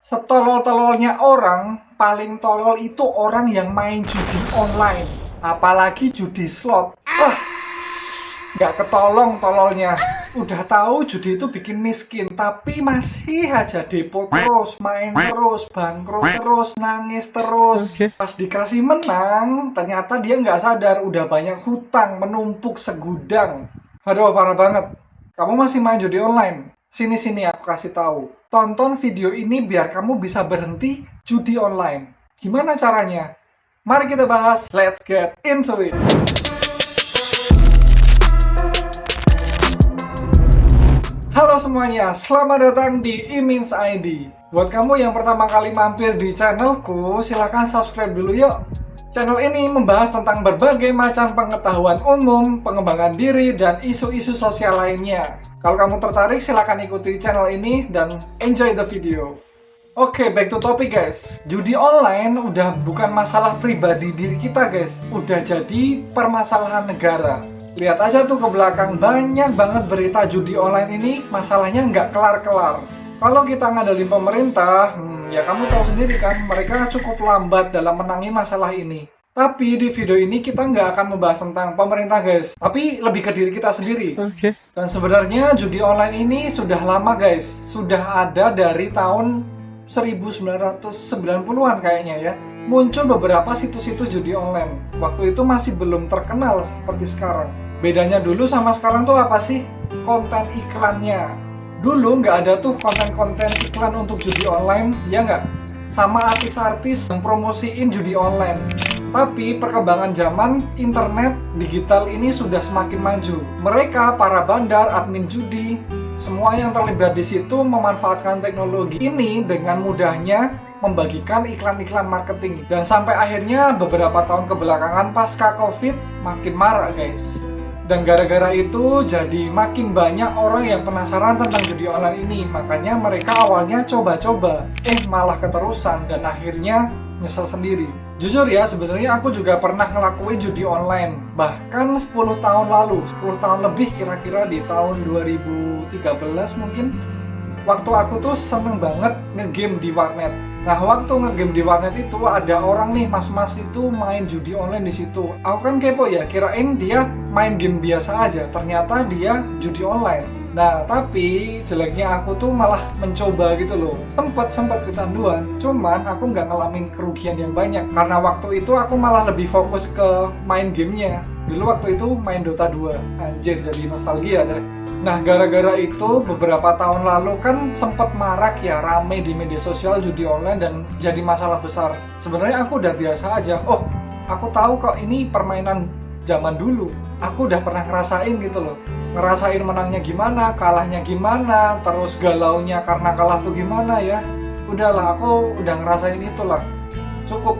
Setolol-tololnya orang, paling tolol itu orang yang main judi online. Apalagi judi slot. Wah, nggak ketolong tololnya. Udah tahu judi itu bikin miskin, tapi masih aja depo terus, main terus, bangkrut terus, nangis terus. Pas dikasih menang, ternyata dia nggak sadar udah banyak hutang menumpuk segudang. Aduh, parah banget. Kamu masih main judi online? Sini-sini aku kasih tahu. Tonton video ini biar kamu bisa berhenti judi online. Gimana caranya? Mari kita bahas. Let's get into it. Halo semuanya, selamat datang di Imins ID. Buat kamu yang pertama kali mampir di channelku, silahkan subscribe dulu yuk. Channel ini membahas tentang berbagai macam pengetahuan umum, pengembangan diri, dan isu-isu sosial lainnya. Kalau kamu tertarik, silahkan ikuti channel ini dan enjoy the video. Oke, back to topic guys. Judi online udah bukan masalah pribadi diri kita guys, udah jadi permasalahan negara. Lihat aja tuh ke belakang, banyak banget berita judi online ini masalahnya nggak kelar-kelar. Kalau kita ngandelin pemerintah, ya kamu tahu sendiri kan, mereka cukup lambat dalam menangani masalah ini. Tapi di video ini kita nggak akan membahas tentang pemerintah guys, tapi lebih ke diri kita sendiri. Dan sebenarnya judi online ini sudah lama guys, sudah ada dari tahun 1990-an kayaknya ya. Muncul beberapa situs-situs judi online. Waktu itu masih belum terkenal seperti sekarang. Bedanya dulu sama sekarang tuh apa sih? Konten iklannya. Dulu nggak ada tuh konten-konten iklan untuk judi online, ya nggak? Sama artis-artis yang promosiin judi online. Tapi perkembangan zaman internet digital ini sudah semakin maju. Mereka, para bandar, admin judi, semua yang terlibat di situ memanfaatkan teknologi ini dengan mudahnya membagikan iklan-iklan marketing. Dan sampai akhirnya beberapa tahun kebelakangan pasca COVID makin marak guys. Dan gara-gara itu jadi makin banyak orang yang penasaran tentang judi online ini. Makanya mereka awalnya coba-coba, malah keterusan dan akhirnya nyesel sendiri. Jujur ya, sebenarnya aku juga pernah ngelakuin judi online. Bahkan 10 tahun lalu, 10 tahun lebih kira-kira di tahun 2013 mungkin. Waktu aku tuh seneng banget ngegame di warnet. Nah, waktu ngegame di warnet itu ada orang nih, mas-mas itu main judi online di situ. Aku kan kepo ya, kirain dia main game biasa aja. Ternyata dia judi online. Nah, tapi jeleknya aku tuh malah mencoba gitu loh. Sempat kecanduan, cuman aku nggak ngalamin kerugian yang banyak. Karena waktu itu aku malah lebih fokus ke main gamenya. Dulu waktu itu main Dota 2. Anjir, jadi nostalgia deh. Nah, gara-gara itu beberapa tahun lalu kan sempat marak ya, rame di media sosial judi online dan jadi masalah besar. Sebenarnya aku udah biasa aja. Oh, aku tahu kok ini permainan zaman dulu. Aku udah pernah ngerasain gitu loh. Ngerasain menangnya gimana, kalahnya gimana, terus galaunya karena kalah tuh gimana ya. Udahlah, aku udah ngerasain itulah. Cukup.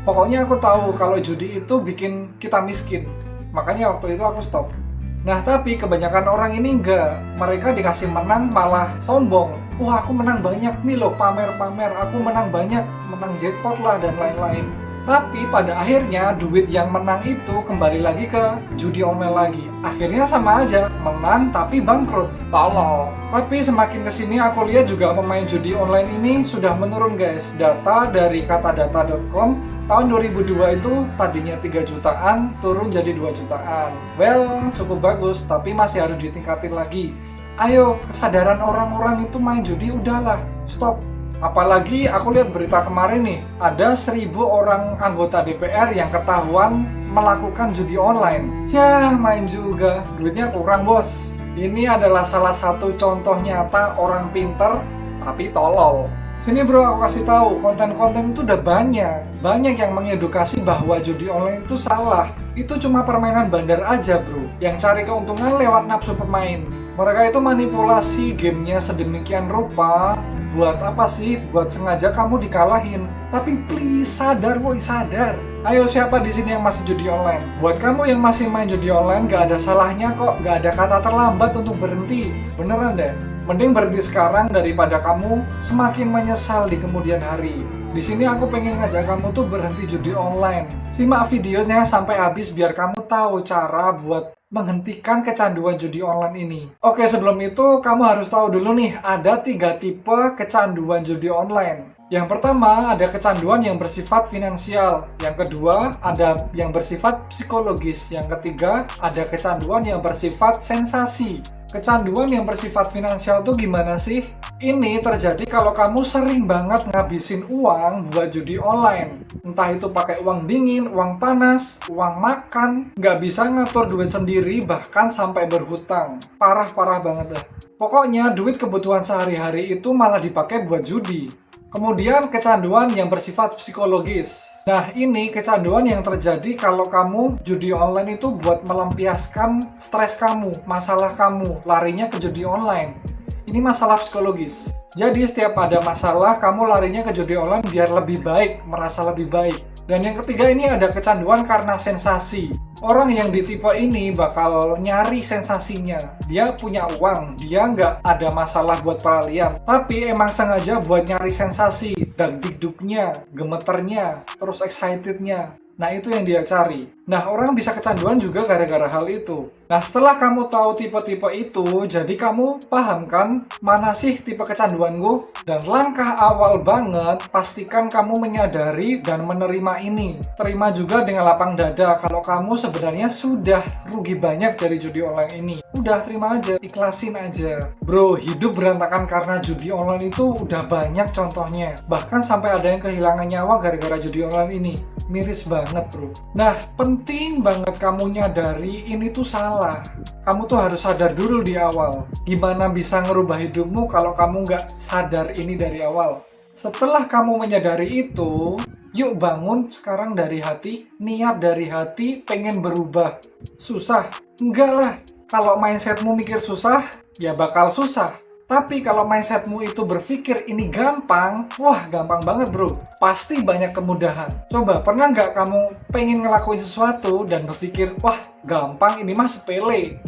Pokoknya aku tahu kalau judi itu bikin kita miskin. Makanya waktu itu aku stop. Nah, tapi kebanyakan orang ini enggak. Mereka dikasih menang malah sombong. Wah, aku menang banyak nih loh, pamer-pamer. Aku menang banyak, menang jackpot lah dan lain-lain. Tapi pada akhirnya duit yang menang itu kembali lagi ke judi online lagi. Akhirnya sama aja, menang tapi bangkrut. Tolol. Tapi semakin kesini aku lihat juga pemain judi online ini sudah menurun guys. Data dari katadata.com tahun 2002 itu tadinya 3 jutaan turun jadi 2 jutaan. Well, cukup bagus, tapi masih harus ditingkatin lagi. Ayo, kesadaran orang-orang itu main judi udahlah, stop. Apalagi aku lihat berita kemarin nih, ada 1.000 orang anggota DPR yang ketahuan melakukan judi online. Yah, main juga, duitnya kurang bos. Ini adalah salah satu contoh nyata orang pinter tapi tolol. Sini bro, aku kasih tahu, konten-konten itu udah banyak yang mengedukasi bahwa judi online itu salah. Itu cuma permainan bandar aja bro, yang cari keuntungan lewat nafsu pemain. Mereka itu manipulasi gamenya sedemikian rupa. Buat apa sih? Buat sengaja kamu dikalahin. Tapi please sadar woy, sadar. Ayo, siapa di sini yang masih judi online? Buat kamu yang masih main judi online, gak ada salahnya kok, gak ada kata terlambat untuk berhenti. Beneran deh. Mending berhenti sekarang daripada kamu semakin menyesal di kemudian hari. Di sini aku pengen ngajak kamu tuh berhenti judi online. Simak videonya sampai habis biar kamu tahu cara buat menghentikan kecanduan judi online ini. Oke, sebelum itu kamu harus tahu dulu nih, ada 3 tipe kecanduan judi online. Yang pertama, ada kecanduan yang bersifat finansial. Yang kedua, ada yang bersifat psikologis. Yang ketiga, ada kecanduan yang bersifat sensasi. Kecanduan yang bersifat finansial tuh gimana sih? Ini terjadi kalau kamu sering banget ngabisin uang buat judi online. Entah itu pakai uang dingin, uang panas, uang makan, nggak bisa ngatur duit sendiri, bahkan sampai berhutang. Parah-parah banget dah. Pokoknya duit kebutuhan sehari-hari itu malah dipakai buat judi. Kemudian kecanduan yang bersifat psikologis. Nah, ini kecanduan yang terjadi kalau kamu judi online itu buat melampiaskan stres kamu, masalah kamu, larinya ke judi online. Ini masalah psikologis. Jadi setiap ada masalah, kamu larinya ke judi online biar lebih baik, merasa lebih baik. Dan yang ketiga ini ada kecanduan karena sensasi. Orang yang di tipe ini bakal nyari sensasinya. Dia punya uang, dia nggak ada masalah buat peralihan. Tapi emang sengaja buat nyari sensasi, dagdikduknya, gemeternya, terus excitednya. Nah, itu yang dia cari. Nah, orang bisa kecanduan juga gara-gara hal itu. Nah, setelah kamu tahu tipe-tipe itu, jadi kamu paham kan mana sih tipe kecanduanmu? Dan langkah awal banget, pastikan kamu menyadari dan menerima ini. Terima juga dengan lapang dada kalau kamu sebenarnya sudah rugi banyak dari judi online ini. Udah terima aja, ikhlasin aja. Bro, hidup berantakan karena judi online itu udah banyak contohnya. Bahkan sampai ada yang kehilangan nyawa gara-gara judi online ini. Miris banget, bro. Nah, penting banget kamu nyadari ini tuh salah. Kamu tuh harus sadar dulu di awal. Gimana bisa ngerubah hidupmu kalau kamu nggak sadar ini dari awal? Setelah kamu menyadari itu, yuk bangun sekarang dari hati, niat dari hati, pengen berubah. Susah? Enggak lah. Kalau mindsetmu mikir susah, ya bakal susah. Tapi kalau mindsetmu itu berpikir ini gampang, wah gampang banget bro. Pasti banyak kemudahan. Coba, pernah nggak kamu pengen ngelakuin sesuatu dan berpikir, wah gampang, ini mah sepele.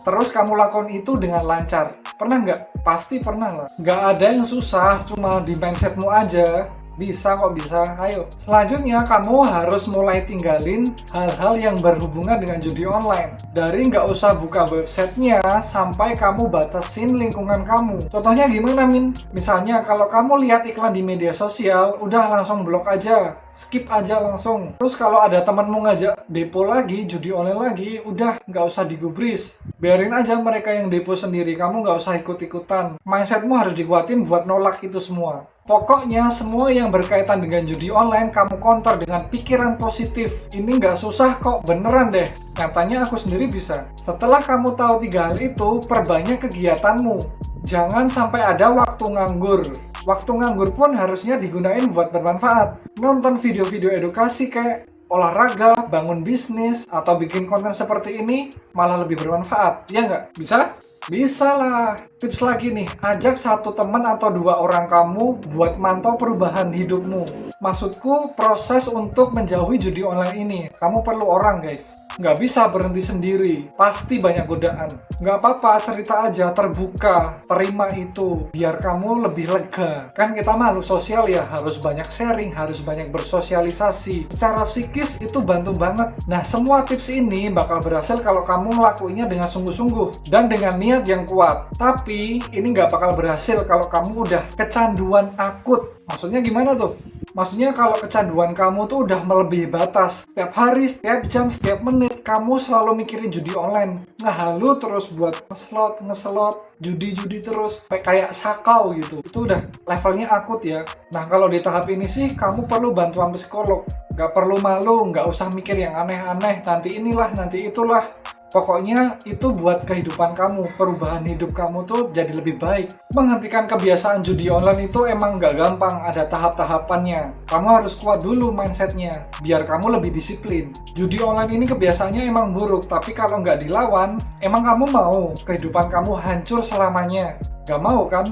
Terus kamu lakukan itu dengan lancar. Pernah nggak? Pasti pernah lah. Nggak ada yang susah, cuma di mindsetmu aja. Bisa kok, bisa. Ayo. Selanjutnya, kamu harus mulai tinggalin hal-hal yang berhubungan dengan judi online. Dari nggak usah buka websitenya, sampai kamu batasin lingkungan kamu. Contohnya gimana, Min? Misalnya, kalau kamu lihat iklan di media sosial, udah langsung blok aja. Skip aja langsung. Terus kalau ada temanmu ngajak depo lagi, judi online lagi, udah nggak usah digubris. Biarin aja mereka yang depo sendiri, kamu nggak usah ikut-ikutan. Mindsetmu harus dikuatin buat nolak itu semua. Pokoknya semua yang berkaitan dengan judi online kamu counter dengan pikiran positif. Ini nggak susah kok, beneran deh. Nyatanya aku sendiri bisa. Setelah kamu tahu 3 hal itu, perbanyak kegiatanmu. Jangan sampai ada waktu nganggur. Waktu nganggur pun harusnya digunain buat bermanfaat. Nonton video-video edukasi kayak olahraga, bangun bisnis, atau bikin konten seperti ini malah lebih bermanfaat. Ya nggak? Bisa? Bisa lah. Tips lagi nih, ajak 1 teman atau 2 orang kamu buat mantau perubahan hidupmu. Maksudku, proses untuk menjauhi judi online ini. Kamu perlu orang, guys. Nggak bisa berhenti sendiri. Pasti banyak godaan. Nggak apa-apa, cerita aja, terbuka. Terima itu, biar kamu lebih lega. Kan kita makhluk sosial ya, harus banyak sharing, harus banyak bersosialisasi. Secara psikis itu bantu banget. Nah, semua tips ini bakal berhasil kalau kamu ngelakuinnya dengan sungguh-sungguh dan dengan niat yang kuat. Tapi ini nggak bakal berhasil kalau kamu udah kecanduan akut. Maksudnya gimana tuh? Maksudnya kalau kecanduan kamu tuh udah melebihi batas. Setiap hari, setiap jam, setiap menit kamu selalu mikirin judi online. Ngehalu terus buat ngeslot, judi-judi terus kayak sakau gitu. Itu udah levelnya akut ya. Nah, kalau di tahap ini sih kamu perlu bantuan psikolog. Nggak perlu malu, nggak usah mikir yang aneh-aneh. Nanti inilah, nanti itulah. Pokoknya itu buat kehidupan kamu, perubahan hidup kamu tuh jadi lebih baik. Menghentikan kebiasaan judi online itu emang nggak gampang, ada tahap-tahapannya. Kamu harus kuat dulu mindsetnya, biar kamu lebih disiplin. Judi online ini kebiasaannya emang buruk, tapi kalau nggak dilawan, emang kamu mau kehidupan kamu hancur selamanya? Nggak mau kan?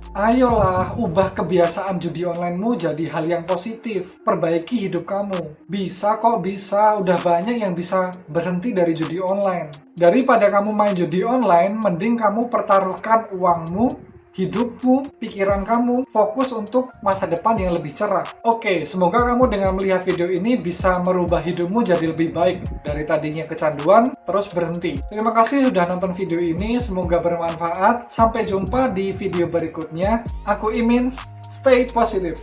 Ayolah, ubah kebiasaan judi onlinemu jadi hal yang positif. Perbaiki hidup kamu. Bisa kok, bisa. Udah banyak yang bisa berhenti dari judi online. Daripada kamu main judi online, mending kamu pertaruhkan uangmu hidupmu, pikiran kamu, fokus untuk masa depan yang lebih cerah. Oke, semoga kamu dengan melihat video ini bisa merubah hidupmu jadi lebih baik. Dari tadinya kecanduan, terus berhenti. Terima kasih sudah nonton video ini, semoga bermanfaat. Sampai jumpa di video berikutnya. Aku Imins, stay positive.